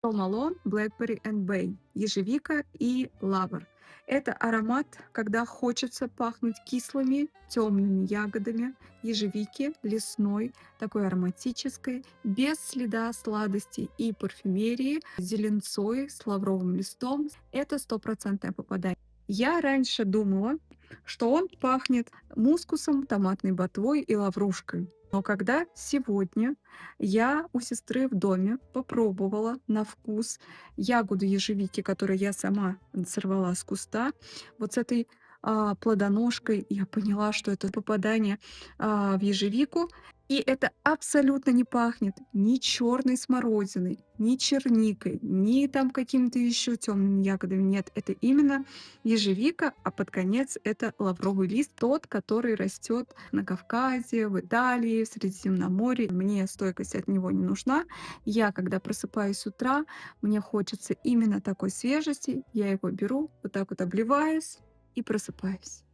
Помало, Blackberry and Bay, ежевика и лавр. Это аромат, когда хочется пахнуть кислыми, темными ягодами ежевики, лесной, такой ароматической, без следа сладости и парфюмерии, с зеленцой, с лавровым листом. Это стопроцентное попадание. Я раньше думала, что он пахнет мускусом, томатной ботвой и лаврушкой. Но когда сегодня я у сестры в доме попробовала на вкус ягоду ежевики, которую я сама сорвала с куста, вот с этой плодоножкой, я поняла, что это попадание в ежевику. И это абсолютно не пахнет ни черной смородиной, ни черникой, ни там какими-то еще темными ягодами. Нет, это именно ежевика, а под конец это лавровый лист, тот, который растет на Кавказе, в Италии, в Средиземноморье. Мне стойкость от него не нужна. Я, когда просыпаюсь с утра, мне хочется именно такой свежести. Я его беру, вот так вот обливаюсь и просыпаюсь.